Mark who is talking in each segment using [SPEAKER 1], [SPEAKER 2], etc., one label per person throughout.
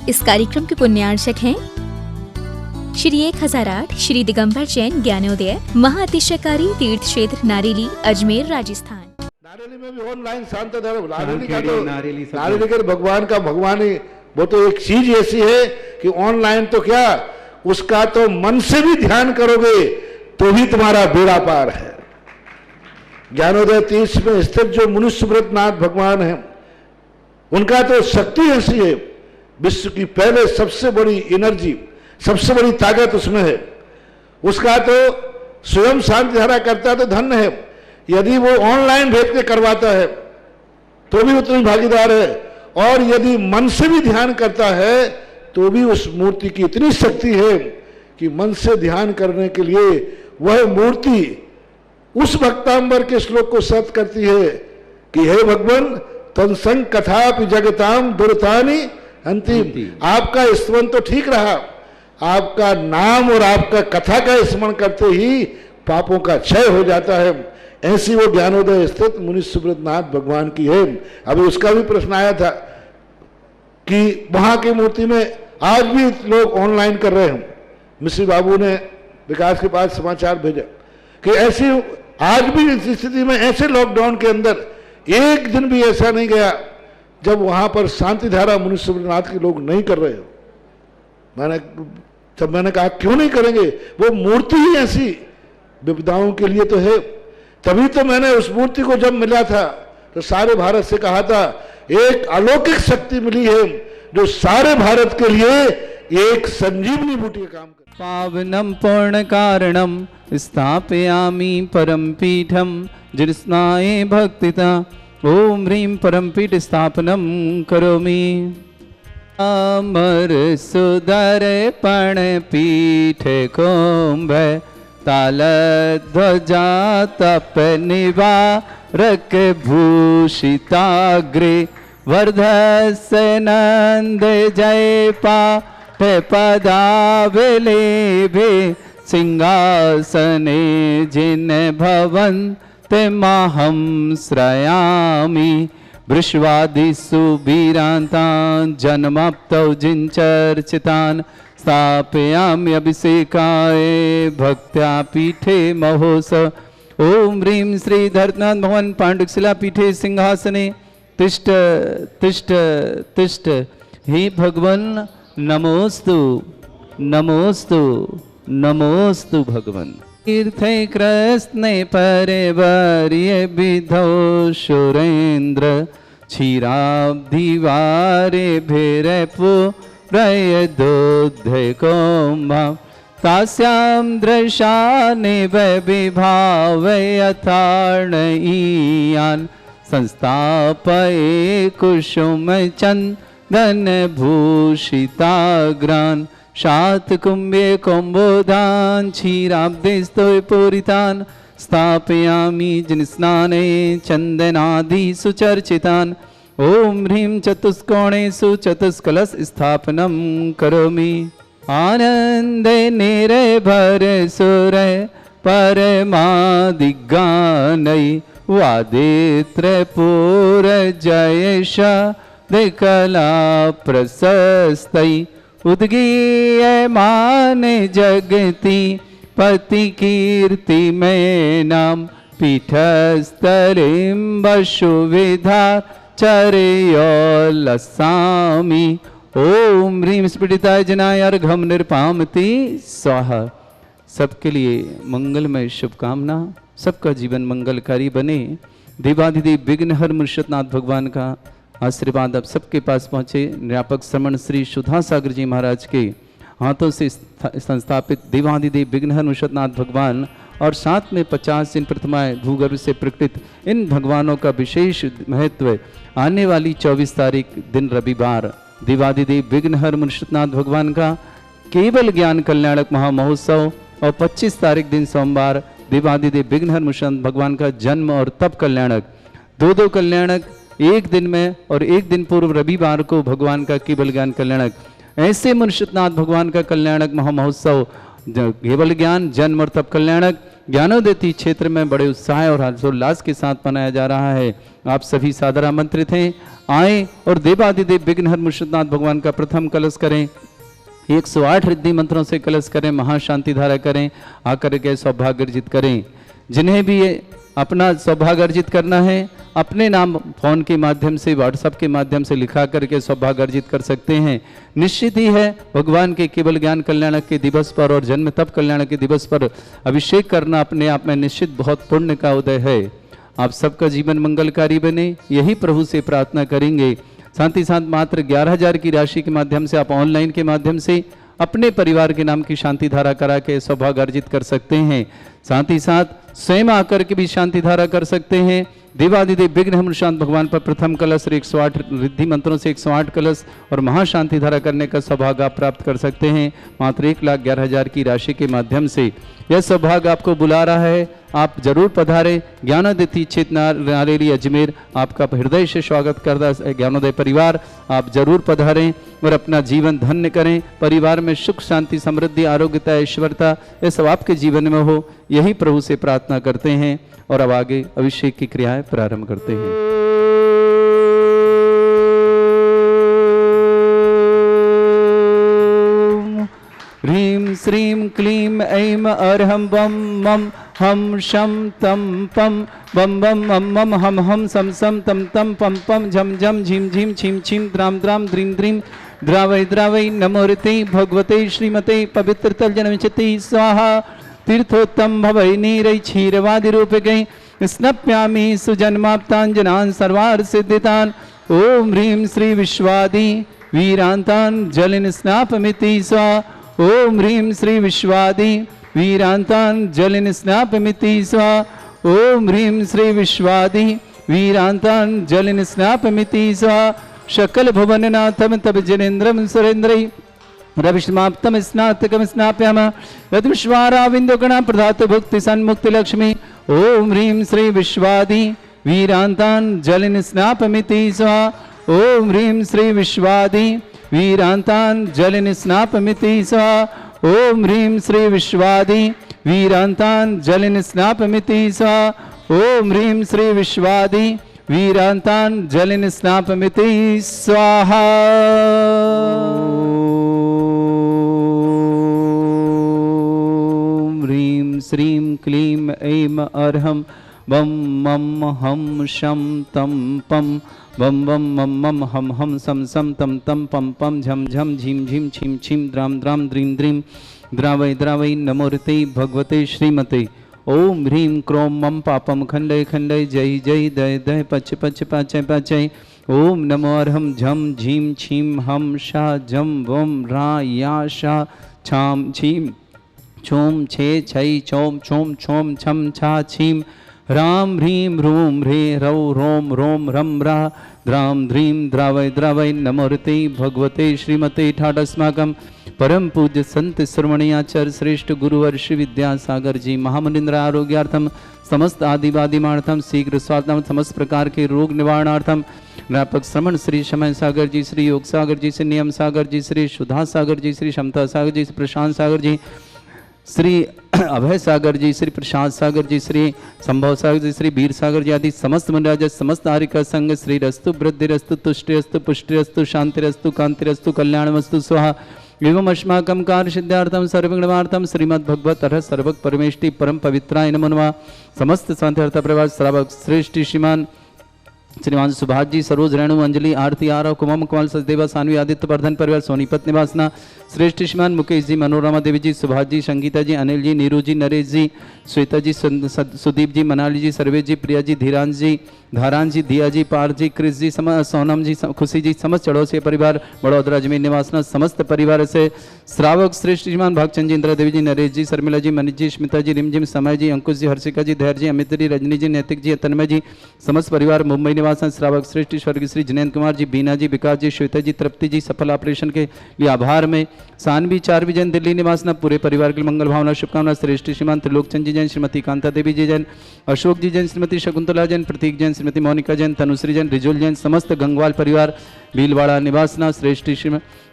[SPEAKER 1] इस कार्यक्रम के पुण्यार्चक हैं श्री 1008 श्री दिगंबर जैन ज्ञानोदय महाअतिशयकारी तीर्थ क्षेत्र नारेली अजमेर राजस्थान।
[SPEAKER 2] नारेली में भी ऑनलाइन शांत धर्म नारेली का भगवान का भगवान ही वो तो एक चीज ऐसी है कि ऑनलाइन तो क्या उसका तो मन से भी ध्यान करोगे तो भी तुम्हारा बेड़ा पार है। ज्ञानोदय तीर्थ में स्थित जो मुनि सुब्रतनाथ भगवान है उनका तो शक्ति ऐसी है, विश्व की पहले सबसे बड़ी एनर्जी सबसे बड़ी ताकत उसमें है। उसका तो स्वयं शांति धारा करता तो धन्य है, यदि वो ऑनलाइन भेज के करवाता है तो भी उतनी भागीदार है, और यदि मन से भी ध्यान करता है तो भी उस मूर्ति की इतनी शक्ति है कि मन से ध्यान करने के लिए वह मूर्ति उस भक्तांबर के श्लोक को सत्य करती है कि हे भगवान तत्संग कथापि जगताम दुर्तानि अंतिम। आपका स्मरण तो ठीक रहा, आपका नाम और आपका कथा का स्मरण करते ही पापों का क्षय हो जाता है। ऐसी वो ज्ञानोदय स्थित मुनि सुब्रतनाथ भगवान की है। अभी उसका भी प्रश्न आया था कि वहां की मूर्ति में आज भी लोग ऑनलाइन कर रहे हैं। मिश्री बाबू ने विकास के पास समाचार भेजा कि ऐसी आज भी इस स्थिति में ऐसे लॉकडाउन के अंदर एक दिन भी ऐसा नहीं गया जब वहां पर शांति धारा मुनि सुब्रतनाथ के लोग नहीं कर रहे हो। मैंने कहा क्यों नहीं करेंगे, वो मूर्ति ही ऐसी विपदाओं के लिए तो है। तभी तो मैंने उस मूर्ति को जब मिला था तो सारे भारत से कहा था एक अलौकिक शक्ति मिली है जो सारे भारत के लिए एक संजीवनी बूटी का काम कर।
[SPEAKER 3] पावनम पूर्ण कारणम स्थापयामि परम पीठम जिस्नाये भक्तिता ओम ह्रीं परम पीठ स्थापनम करोमि। अमर सुदर पण पीठ कुंभ ताल ध्वजा तप निवारक भूषिताग्रे वर्धस्य नंद जय पाठ पदावलेभे सिंहासने जिन भवन्ते महं श्रयामि वृषवादिषु वीरान्तान् जन्माप्तौ जिञ्चर्चितान् स्थापयामि अभिषेकाय भक्त्या पीठे महोत्सव। ओम ह्रीं श्री धरनाथ भगवान पाण्डुशिला पीठे सिंहासने तिष्ठ तिष्ठ तिष्ठ। हे भगवान नमोस्तु नमोस्तु नमोस्तु भगवान। तीर्थे कृष्णे परिवर्य विधौ सुरेन्द्र क्षीराब्धिवारे भैरपु प्रयदोद्धे कौम्भा तास्यां दृशाने विभावयथार्णयीयान् संस्थापये कुसुम चन्दन भूषिताग्रान् शातकुम्भे कुम्भोधान् क्षीराब्धिस्तोय पूरितान् स्थापयामि जिनस्नाने चन्दनादि सुचर्चितान्। ओम ह्रीं चतुष्कोणेषु चतुष्कलश स्थापनं करोमि। आनन्दे निर्भर सुर परमादिगानै वादित्रपूर जयश दिकला प्रशस्तै उद्गीयमान जगति पति कीर्ति में नाम पीठस्थलिं वसुविधा चर्योल्लसामि। ओम ह्रीं स्फटिकाय जनाय अर्घ्यं निर्पामति स्वाहा। सबके लिए मंगलमय शुभकामना, सबका जीवन मंगलकारी बने। देवाधिदेव विघ्नहर मुर्शदनाथ भगवान का आशीर्वाद अब सबके पास पहुँचे। निरापक श्रमण श्री सुधा सागर जी महाराज के हाथों से संस्थापित देवाधिदेव विघ्नहर मुर्शदनाथ भगवान और साथ में 50 दिन प्रतिमाएं भूगर्भ से प्रकटित इन भगवानों का विशेष महत्व। आने वाली 24 तारीख दिन रविवार देवाधिदेव विघ्नहर मुर्शदनाथ भगवान का केवल ज्ञान कल्याणक महामहोत्सव और 25 तारीख दिन सोमवार देवाधिदेव विघ्नहर मुर्शदनाथ भगवान का जन्म और तप कल्याणक। दो कल्याणक एक दिन में और एक दिन पूर्व रविवार को भगवान का केवल ज्ञान कल्याणक। ऐसे मुर्शदनाथ भगवान का कल्याणक महामहोत्सव केवल ज्ञान जन्म और तप कल्याणक ज्ञानोदय क्षेत्र में बड़े उत्साह और हर्षोल्लास के साथ मनाया जा रहा है। आप सभी सादर आमंत्रित हैं, आए और देवादिदेव विघ्नहर मुर्शिदनाथ भगवान का प्रथम कलश करें। 108 रिद्धि मंत्रों से कलश करें, महाशांति धारा करें, आकर के सौभाग्य अर्जित करें। जिन्हें भी ये अपना सौभाग्य अर्जित करना है, अपने नाम फोन के माध्यम से, व्हाट्सएप के माध्यम से लिखा करके सौभाग्य अर्जित कर सकते हैं। निश्चित ही है भगवान के केवल ज्ञान कल्याण के दिवस पर और जन्म तप कल्याण के दिवस पर अभिषेक करना अपने आप में निश्चित बहुत पुण्य का उदय है। आप सबका जीवन मंगलकारी बने, यही प्रभु से प्रार्थना करेंगे। साथ ही साथ मात्र 11,000 की राशि के माध्यम से आप ऑनलाइन के माध्यम से अपने परिवार के नाम की शांति धारा करा के सौभाग्य अर्जित कर सकते हैं। साथ ही साथ स्वयं आकर के भी शांति धारा कर सकते हैं। देवादिदेव विघ्न शांत भगवान पर प्रथम कलश 108 रिद्धि मंत्रों से 108 कलश और महाशांति धारा करने का सौभाग्य आप प्राप्त कर सकते हैं मात्र 1,11,000 की राशि के माध्यम से। यह सौभाग्य आपको बुला रहा है, आप जरूर पधारें। ज्ञानोदय क्षेत्र नारेली अजमेर आपका हृदय से स्वागत करता है। ज्ञानोदय परिवार आप जरूर पधारें और अपना जीवन धन्य करें। परिवार में सुख शांति समृद्धि आरोग्यता ऐश्वर्यता ये सब आपके जीवन में हो, यही प्रभु से प्रार्थना करते हैं। और अब आगे अभिषेक की क्रियाएं प्रारंभ करते हैं। ह्रीं श्रीं क्लीं ऐं अर्हं बम मम हम शम तम पम बम बम मम मम हम हम सम सम तम तम पम पम झम झम झिम झिम छिम छिम द्राम द्राम द्रीं द्रीं द्रावै द्रावै नमोरते भगवते श्रीमते पवित्र तल जनमिचते स्वाहा। तीर्थोत्तम भवै नीरै क्षीरवादि रूपकै स्नप्यामि सुजन्माप्ताञ्जनान् सर्वार्थ सिद्धितान्। ओम ह्रीं श्री विश्वादि वीरान्तान् जलिन स्नापमिति स्वाहा। ओम ह्रीं श्री विश्वादि वीरान्तान् जलिन स्नापमिति स्वाहा। ओम ह्रीं श्री विश्वादि वीरान्तान् जलिन स्नापमिति स्वाहा। सकल भुवननाथं तब जनेन्द्रं सुरेन्द्रै रविष्माप्तम स्नातकम स्नाप्याम यद्विश्वाराविन्दगणा प्रदात भुक्ति सन्मुक्ति लक्ष्मी। ओम ह्रीं श्री विश्वादि वीरान्तान् जलिन स्नापमिति स्वाहा। ओम ह्रीं श्री विश्वादि वीरान्तान् जलिन स्नापमिति स्वाहा। ओम ह्रीं श्री विश्वादि वीरान्तान् जलिन स्नापमिति स्वाहा। ओम ह्रीं श्री विश्वादि वीरान्तान् जलिन स्नापमिति स्वाहा। श्रीं क्लीं ऐं अर्हं बम मम हम शम तम पम बम बम मम मम हम हम सम सम तम तम पम पम झम झम झिम झिम छिम छिम द्राम द्राम द्रीं द्रीं द्रावै द्रावै नमोरते भगवते श्रीमते। ओम ह्रीं क्रों मम पापम खंडय खंडय जय जय दय दय पच पच पाचय पाचय। ओम नमो अर्हं झम झीम छीम हम शा झम वम रा या शा छाम छीम छोम छे छै चोम छोम छोम छम छा छीम राम ह्रीं ह्रूम ह्रे रौ रोम रोम रम रा द्राम ध्रीं द्रावै द्रावै नमोरते भगवते श्रीमते ठाडस्माकं परम पूज्य संत श्रवणीय आचार्य श्रेष्ठ गुरुवर श्री विद्यासागर जी महामनिंद्र आरोग्यार्थम समस्त आदिवादिमार्थम शीघ्र स्वास्थ्य समस्त प्रकार के रोग निवारणार्थम व्यापक श्रमण श्री समय सागर जी, श्री योग सागर जी, श्री नियम सागर जी, श्री सुधा सागर जी, श्री क्षमता सागर जी, श्री प्रशांत सागर जी, श्री अभय सागर जी, श्री प्रसाद सागर जी, श्री संभव सागर जी, श्री वीर सागर जी आदि समस्त मनराज समस्त आर्य संघ श्री रस्तु वृद्धि रस्तु तुष्टि रस्तु पुष्टि रस्तु शांति रस्तु कांति रस्तु कल्याण वस्तु स्वाहा एवं अस्माकं कार्य सिद्धार्थम सर्वगुणवार्थम श्रीमद्भगवत अर्ह सर्वक परमेष्टि परम पवित्राय नमो नमः। समस्त शांति परिवार श्रावक श्रेष्ठ श्रीमान श्रीमान सुभाष जी, सरोज रेणु अंजलि आरती आरव कुमम कुमाल सचदेवा सानवी आदित्य वर्धन परिवार सोनीपत निवासना श्रेष्ठ श्रीमान मुकेश जी, मनोरमा देवी जी, सुभाष जी, संगीता जी, अनिल जी, नीरू जी, नरेश जी, श्वेता जी, सुदीप जी, मनाली जी, सर्वेश जी, प्रिया जी, धीरांश जी, धारान जी, दिया जी, पार जी, क्रिस जी, सोनम जी, खुशी जी, समस्त चढ़ोसी परिवार बड़ौदरा जमीन निवासना समस्त परिवार से श्रावक श्रेष्ठ श्रीमान भागचंद जी, इंदिरा देवी जी, नरेश जी, शर्मिला जी, मनीष जी, स्मिता जी, रिमझिम, समय जी, अंकुश जी, हर्षिका जी, धैर्य जी, अमित जी, रजनी जी, नैतिक जी, तन्मय जी, समस्त परिवार मुंबई निवासन श्रावक श्रेष्ठ स्वर्गीय श्री जयंत कुमार जी, बीना जी, विकास जी, श्वेता जी, तृप्ति जी, सफल ऑपरेशन के लिए आभार में सानवी चार भी जैन दिल्ली निवासना पूरे परिवार के मंगल भावना शुभकामना श्रेष्ठ श्रीमान त्रिलोकचंद जी जैन, श्रीमती कांता देवी जी जैन, अशोक जी जैन, श्रीमती शकुंतला जैन, प्रतीक जैन, श्रीमती मोनिका जैन, तनुश्री जैन, रिजुल जैन, समस्त गंगवाल परिवार भीलवाड़ा निवासना श्रेष्ठ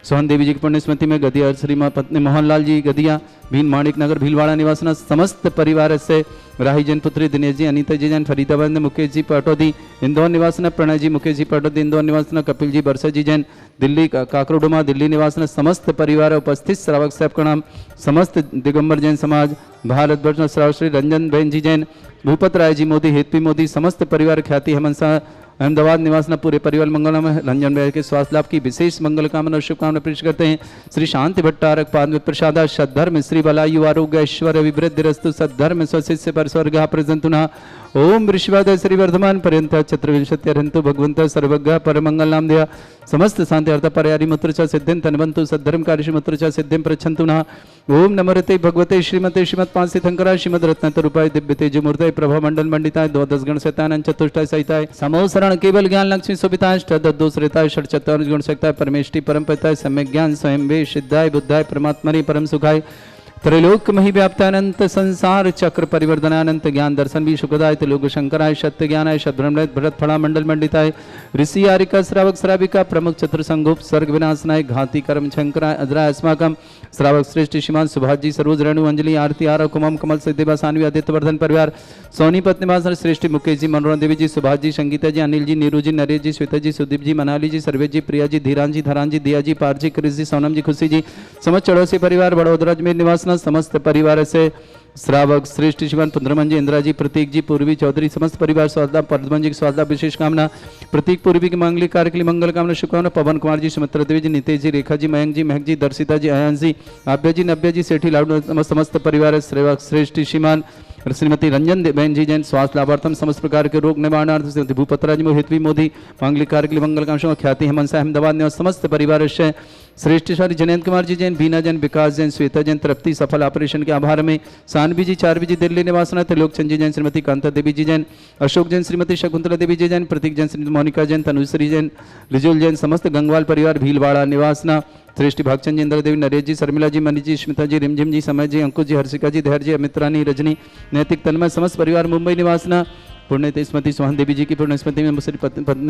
[SPEAKER 3] सोहन देवी जी की पुण्य स्मृति में गदिया श्री पत्नी मोहनलाल जी गदिया भीन माणिक नगर भीलवाड़ा निवासना समस्त परिवार से राही जैन पुत्री दिनेश जी अनीता जी जैन फरीदाबाद में मुकेश जी पाटोदी इंदौर निवासना प्रणय जी मुकेश जी पाटोदी इंदौर निवासना कपिल जी बरसा जी जैन दिल्ली काकरोडुमा दिल्ली निवासना समस्त परिवार उपस्थित श्रावक साहब का नाम समस्त दिगंबर जैन समाज भारत वर्ष श्रावक श्री रंजन बहन जी जैन भूपत राय जी मोदी हेतपी मोदी समस्त परिवार ख्याति हेमंसा अहमदाबाद निवासना पूरे परिवार मंगल में रंजन भाई के स्वास्थ्य लाभ की विशेष मंगल कामना और शुभकामना पेश करते हैं। श्री शांति भट्टारक पाद प्रसादा सद्धर्म श्री बलायु आरोग्य ऐश्वर्य विवृद्धि रस्तु सद्धर्म स्वशिष्य पर स्वर्ग प्रजंतुना ओम ऋषिवादय श्री वर्धमान पर्यंत चतुर्विंशत्यरंतु भगवंत सर्वज्ञ परमंगल नाम दिया समस्त शांति अर्थ पर्यारी मूत्र च सिद्धिं तनवंतु सद्धर्म कार्य मूत्र च सिद्धिं प्रच्छन्तु नः ओम नमोते भगवते श्रीमते श्रीमद पांच तीर्थंकराय श्रीमद रत्नाकर रूपाय दिव्य तेज मूर्तये प्रभा मंडल मंडिताय द्वादश गण शतानन चतुष्टाय सहिताय समोसरण केवल ज्ञान लक्ष्मी शोभिताय अष्टदोषरिताय षट चतुर्थ गुण शक्ताय परमेष्टि परम पिताय सम्यक ज्ञान स्वयं वे सिद्धाय बुद्धाय परमात्मने परम सुखाय त्रैलोक मही व्याप्तानंत संसार चक्र परिवर्तनानंत ज्ञान दर्शन भी सुखदाय लोक शंकराय सत्य ज्ञानाय शब्रह्मणय भरत फड़ा मंडल मंडिताय ऋषि आरिका श्रावक श्राविका प्रमुख चतुर संगोप सर्ग विनाशनाय घाती कर्म शंकराय अजराय अस्माकम श्रावक श्रेष्ठ श्रीमान सुभाष जी सरोज रेणु अंजलि आरती आरा कुमम कमल सिद्धिवा सानवी आदित्य वर्धन परिवार सोनीपत निवास श्रेष्ठ मुकेश जी मनोरम देवी जी सुभाष जी संगीता जी अनिल जी नीरू जी नरेश जी श्वेता जी सुदीप जी मनाली जी सर्वेश जी प्रिया जी धीरान जी धरान जी दिया जी पार जी क्रिस जी सोनम जी खुशी जी समस्त चौड़ोसी परिवार बड़ोदरा अजमेर निवासना समस्त परिवार से श्रावक श्रेष्ठ शिवन पुंद्रमन जी इंदिरा जी प्रतीक जी पूर्वी चौधरी समस्त परिवार स्वास्थ्य पद्मन जी की स्वास्थ्य विशेष कामना प्रतीक पूर्वी की मांगलिक कार्य के लिए मंगल कामना शुभकामना पवन कुमार जी सुमित्रा देवी जी नितेश जी रेखा जी मयंक जी महक जी दर्शिता जी अयन जी आभ्य जी नव्य जी सेठी लाडू समस्त परिवार श्रेवक श्रेष्ठ श्रीमान श्रीमती रंजन बहन जी जैन स्वास्थ्य लाभार्थम समस्त प्रकार के रोग निवारणार्थ श्रीमती भूपतराज मोहितवी मोदी मांगलिक कार्य के लिए मंगल कामना ख्याति हेमंसा अहमदाबाद ने समस्त परिवार से श्रेष्ठ श्री जयंत कुमार जी जैन बीना जैन विकास जैन श्वेता जैन तृप्ति सफल ऑपरेशन के आभार में सानवी जी चारवी जी दिल्ली निवासना त्रिलोकचंद जी जैन श्रीमती कांता देवी जी जैन अशोक जैन श्रीमती शकुंतला देवी जी जैन प्रतीक जैन श्रीमती मोनिका जैन तनुश्री जैन रिजुल जैन समस्त गंगवाल परिवार भीलवाड़ा निवासना श्रेष्ठ भागचंद जी इंद्र देवी नरेश जी शर्मिला जी मनी जी स्मिता जी रिमझिम जी समय जी अंकुश जी हर्षिका जी धैर्य जी अमित रानी रजनी नैतिक तन्मय समस्त परिवार मुंबई निवासना पुण्य स्मृति सोहन देवी जी की पुण्य स्मृति में श्री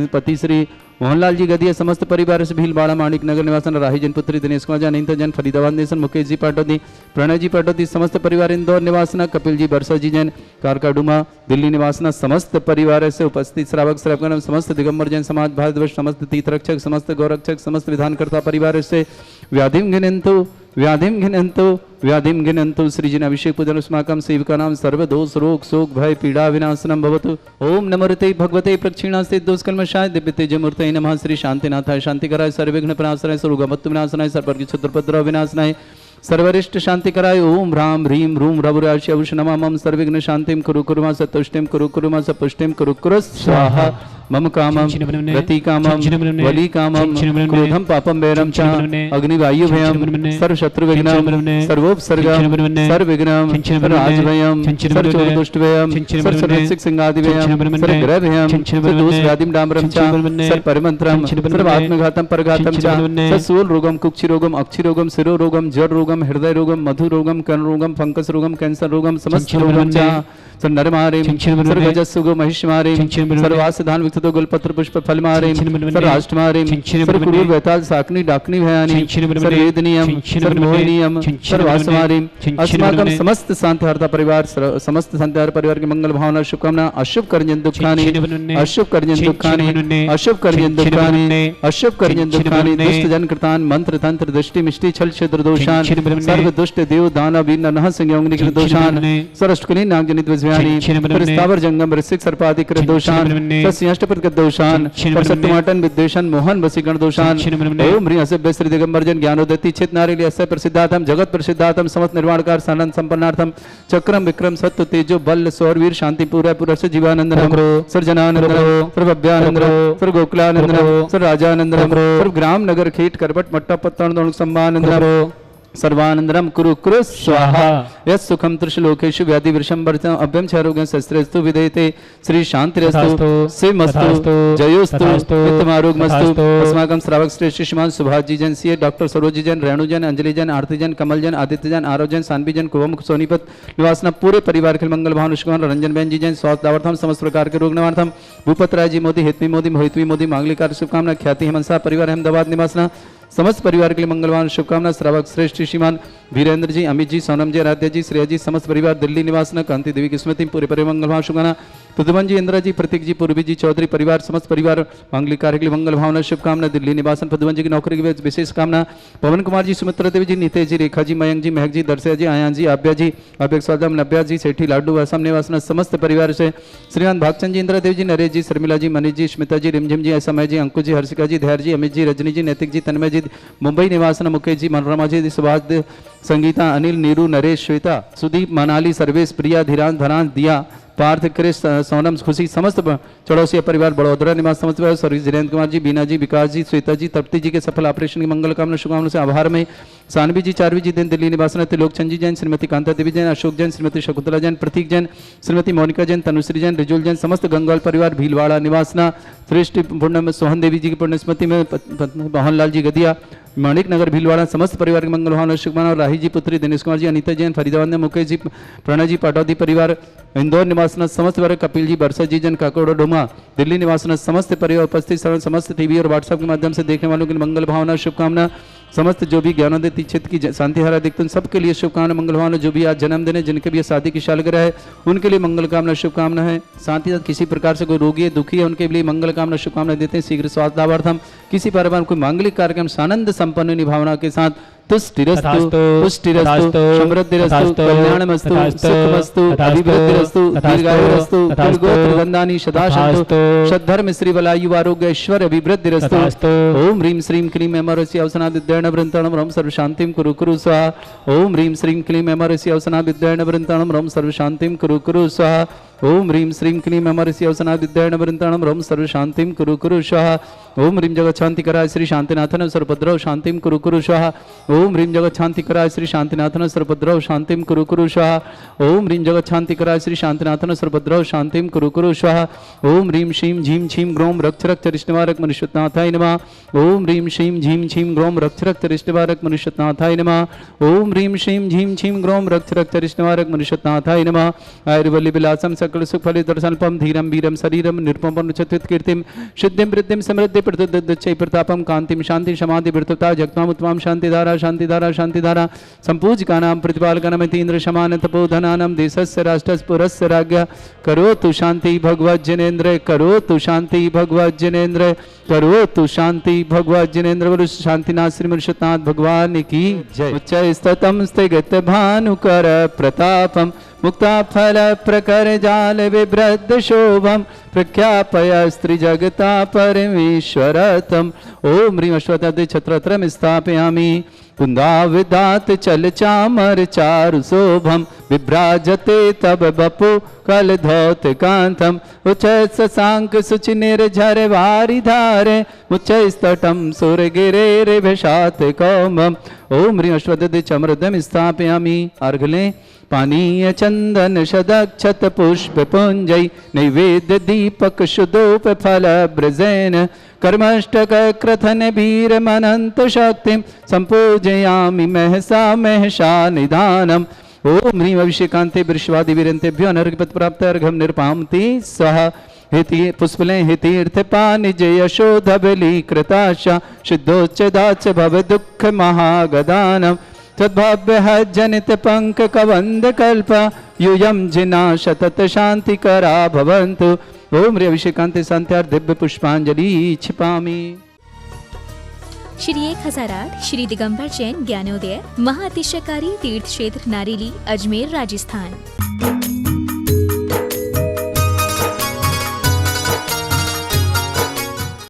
[SPEAKER 3] पति श्री मोहनलाल जी गदिया समस्त परिवार से भीलवाड़ा माणिक नगर निवासन राही जन पुत्री दिनेश कुमार जैन अनिता जैन फरीदाबाद नेशन मुकेश जी पाटोदी प्रणय जी पाटोदी समस्त परिवार इंदौर निवासना कपिल जी बरसा जी जैन कारकाडुमा दिल्ली निवासना समस्त परिवार से उपस्थित श्रावक श्रावक समस्त दिगंबर जैन समाज भारतवर्ष समस्त तीर्थरक्षक समस्त गौरक्षक समस्त विधानकर्ता परिवार से व्याधिम घिनंतु श्रीजिन अभिषेक पूजन अस्माकं सेविका नाम सर्वदोष रोग शोक भय पीड़ा विनाशनम भवतु ओम नमोते भगवते प्रक्षिणास्ते दोषकल्मषाय दिव्य तेज मूर्तये नमः श्री शांतिनाथाय शांतिकराय सर्वविघ्न प्रणाशनाय सर्वगमत्व विनाशनाय सर्ववर्ग क्षत्रपद्रव विनाशनाय सर्वरिष्ट शांति कराय ओम राम ह्रीम रूम रघुराशि अवश नमः सर्वविघ्न शांतिम कुरु कुरुमा सतुष्टिम कुरु कुरुमा सपुष्टिम कुरु कुरु स्वाहा मम कामम रति कामम वली कामम क्रोधम पापम वैरम च अग्निवायु भयम सर्व शत्रु विघ्नम सर्वोपसर्गम सर्वविघ्नम सर्वराजभयम सर्वचोरदुष्ट भयम सर्वसर्वसिक सिंगादि भयम सर्वग्रह भयम सर्वदोष व्याधिम डाम्बरम च सर्वपरिमंत्रम सर्वात्मघातम परघातम च सर्वसूल रोगम कुक्षि रोगम अक्षि रोगम शिरो रोगम जड़ रोगम हृदय रोगम मधु रोगम कर्ण रोगम फंगस रोगम कैंसर रोगम समस्त रोगम च सर्वनरमारेम सर्वजस्सुगो महिषमारेम सर्वासधान विक्ततो गुलपत्र पुष्प फलमारेम सर्वाष्टमारेम सर्वकुरूर वैताल साकनी डाकनी भयानी सर्वेदनीयम सर्वमोहिनीयम सर्वासमारेम अस्माकं समस्त शांतिहारता परिवार समस्त शांतिहार परिवार की मंगल भावना शुभकामना अशुभ कर्जन दुखानि अशुभ कर्जन दुखानि अशुभ कर्जन दुखानि अशुभ कर्जन दुखानि दुष्ट जन कृतान मंत्र तंत्र दृष्टि मिष्टि छल छिद्र दोषान सर्व दुष्ट देव दानव नरह संयोगनिक दोषान सरष्टकुनि नागजनित विज्ञानी स्थावर जंगम ऋषिक सर्पाधिक दोषान सस्यष्टपद दोषान सत्यमाटन विद्वेषण मोहन वसीगण दोषान ओम ह्रीं असभ्य श्री दिगंबर जन ज्ञानोदति चित नारिली अस्य प्रसिद्धातम जगत प्रसिद्धातम समस्त निर्वाणकार सानंद संपन्नार्थम चक्रम विक्रम सत्य तेजो बल सौरवीर शांति पूरा पूरा से जीवानंदनम सर्वजनानंदनम सर्वभव्यानंदनम सर्वगोकुलानंदनम सर्वराजानंदनम सर्वग्राम नगर खेट करपट मट्टा पत्तन सम्मानंदनम सर्वानंदरम कुरु कुरु स्वाहा यस् सुखम त्रिशलोकेषु व्याधि वृषंबर्तम अभ्यम क्षयरोगं शस्त्रेस्तु विधेयते श्री शांतिरस्तु शिवमस्तु जयोस्तु हितमारोग्यमस्तु अस्माकं श्रावक श्रेष्ठ श्रीमान सुभाष जी जन सीए डॉक्टर सरोज जन रेणु जन अंजलि जन आरती जन कमल जन आदित्य जन आरव जन सानवी जन कुवम सोनीपत निवासना पूरे परिवार के मंगल भावना शुभकामना रंजन बहन जी जन स्वास्थ्य लाभार्थम समस्त प्रकार के रोग निवारणार्थम भूपत राय जी मोदी हेतवी मोदी मोहितवी मोदी मांगलिक कार्य शुभकामना ख्याति हेमंसा परिवार अहमदाबाद निवासना समस्त परिवार के लिए मंगलवान शुभकामना। श्रावक श्रेष्ठ श्रीमान वीरेंद्र जी, अमित जी, सोनम जी, आराध्या जी, श्रेया जी, समस्त परिवार दिल्ली निवास न कांति देवी की स्मृति पूरे परिवार मंगलवान शुभकामना। पृथ्वन जी, इंद्रा जी, प्रतीक जी, पूर्वी जी, चौधरी परिवार समस्त परिवार मांगलिक कार्य के लिए मंगल भावना शुभकामना। दिल्ली निवासन पृथ्वन जी की नौकरी की विशेष कामना। पवन कुमार जी, सुमित्रा देवी जी, नितेश जी, रेखा जी, मयंक जी, महक जी, दर्शया जी, आयान जी, आभ्या जी, अभ्यक स्वादम, नव्या जी, सेठी लाडू असम निवासन समस्त परिवार से श्रीमान भागचंद जी, इंद्रा देवी जी, नरेश जी, शर्मिला जी, मनीष जी, स्मिता जी, रिमझिम जी, समय जी, अंकुश जी, हर्षिका जी, धैर्य जी, अमित जी, रजनी जी, नैतिक जी, तन्मय जी, मुंबई निवासन मुकेश जी, मनोरमा जी, सुभाष, संगीता, अनिल, नीरू, नरेश, श्वेता, सुदीप, मनाली, सर्वेश, प्रिया, धीरान, धरान, दिया, पार्थ, क्रिश, सोनम, खुशी, समस्त चौड़ौसिया परिवार, बड़ोदरा निवास समस्त परिवार, स्वर्गीय जितेंद्र कुमार जी, बीना जी, विकास जी, श्वेता जी, तृप्ति जी के सफल ऑपरेशन की मंगल कामना शुभकामना से आभार में सानवी जी, चारवी जी, दिन दिल्ली निवासन, त्रिलोकचंद जी जैन, श्रीमती कांता देवी जैन, अशोक जैन, श्रीमती शकुंतला जैन, प्रतीक जैन, श्रीमती मोनिका जैन, तनुश्री जैन, रिजुल जैन, समस्त गंगाल परिवार, भीलवाड़ा निवासना, श्रेष्ठ पुण्य सोहन देवी जी की पुण्य स्मृति में मोहनलाल जी गदिया, माणिक नगर भीलवाड़ा समस्त परिवार के मंगल भावना शुभकामना। और राही जी पुत्री दिनेश कुमार जी, अनीता जैन, फरीदाबाद में मुकेश जी, प्रणय जी, पाटौदी परिवार, इंदौर निवासन समस्त परिवार, कपिल जी, बरसा जी जन, काकोड़ डोमा, दिल्ली निवासन समस्त परिवार उपस्थित समस्त टीवी और व्हाट्सएप के माध्यम से देखने वालों की मंगल भावना शुभकामना। समस्त जो भी ज्ञानोदय क्षेत्र की शांतिहारा देखते सबके लिए शुभकामना मंगल भावना। जो भी आज जन्मदिन है, जिनके भी शादी की सालगिरह है, उनके लिए मंगल कामना शुभकामना है। साथ ही साथ किसी प्रकार से कोई रोगी है, दुखी है, उनके लिए मंगल कामना शुभकामना देते हैं। शीघ्र स्वास्थ्यार्थम किसी परिवार कोई मांगलिक कार्यक्रम सानंद संपन्न भावना के साथ तुष्टिरस्तु पुष्टिरस्तु समृद्धिरस्तु कल्याणमस्तु सुखमस्तु अभिवृद्धिरस्तु दीर्घायुरस्तु कुलगोत्रवंदानि सदा सन्तु सद्धर्म श्री बलायु आरोग्य ऐश्वर्य अभिवृद्धिरस्तु। ओम ह्रीं श्रीं क्लीं अमरस्य अवसनादिद्यैर्न वृन्ताणं रं सर्वशान्तिं कुरु कुरु स्वाहा। ओम ह्रीं श्रीं क्लीं अमरस्य अवसनादिद्यैर्न वृन्ताणं रं सर्वशान्तिं कुरु कुरु स्वाहा। ओम ह्रीं श्रीं क्लीं अमरस्य अवसनादिद्यैर्न वृन्ताणं रं सर्वशान्तिं कुरु कुरु स्वाहा। ओम ह्रीं जगच्छान्तिकराय श्री शान्तिनाथन सर्वभद्रौ शान्तिं कुरु कुरु स्वाहा। ओम ह्रीं जगच्छान्तिकराय श्री शान्तिनाथन सर्वभद्रौ शान्तिं कुरु कुरु स्वाहा। ओम ह्रीं जगच्छान्तिकराय श्री शान्तिनाथन सर्वभद्रौ शान्तिं कुरु कुरु स्वाहा। ओम ह्रीं श्रीं झीं छीं ग्रौं रक्षरक्षरिष्टवारक मनुष्यनाथाय नमः। ओम ह्रीं श्रीं झीं छीं ग्रौं रक्षरक्षरिष्टवारक मनुष्यनाथाय नमः। ओम ह्रीं श्रीं झीं छीं ग्रौं रक्षरक्षरिष्टवारक मनुष्यनाथाय नमः। आयुर्वल्ली विलासम सकल सुखफले दर्शनपम धीरम वीरम शरीरम निरुपम चतुर्थ कीर्तिम सिद्धिं वृद्धिं समृद्धि प्रतुदच्चै प्रतापम कांतिम शांति समाधि वृत्तता जगताम उत्तमाम शांतिधारा शांतिधारा शांतिधारा संपूजकानां प्रतिपालकानां तीन्द्र समान तपोधनानां देशस्य राष्ट्रस्य पुरस्य राज्ञ करोतु शांति भगवत् जनेन्द्र करोतु शांति भगवत् जनेन्द्र करोतु शांति भगवत् जनेन्द्र। बोलो शांतिनाथ श्री मनुष्यनाथ भगवान की जय। उच्च स्ततम स्थगित भानुकर प्रतापम मुक्ता फल प्रकर जाल विभ्रद शोभम प्रख्यापय स्त्री जगता परमेश्वरतम। ओम ह्रीं अश्वत्थ छत्रत्रम स्थापयामि कुंदाविदात चल चामर चारु शोभम विभ्राजते तब बपु कल धौत कांतम उच्च शशांक सुचि निर्झर वारि धारे उच्च स्तटम सुर गिरे रे भेषात कौमम। ओम ह्रीं अश्वत्थ चमृदम स्थापयामि अर्घले पानीय चंदन शदक्षत पुष्प पुंजय नैवेद्य दीपक शुद्धोप फल ब्रजेन कर्मष्टक क्रथन वीर मनंत शक्तिम संपूजयामि महसा महसा निधानम। ओम ह्रीं अभिषेकांते वृषवादि वीरंतेभ्यो अनर्घ्यपद प्राप्त अर्घम निर्पामति सह हिति पुष्पले हितीर्थ पानिज यशोधबली कृताशा सिद्धोच्चदाच भव दुख महागदानम तद्भव्य जनित पंक कवंद कल्प यूयम जिना शतत शांति करा भवन्तु। ओम ह्रीं अभिषेकांते शांत्यार्थ दिव्य पुष्पांजलि क्षिपामि।
[SPEAKER 1] श्री 1008 श्री दिगंबर जैन ज्ञानोदय महाअतिशयकारी तीर्थ क्षेत्र नारेली अजमेर राजस्थान।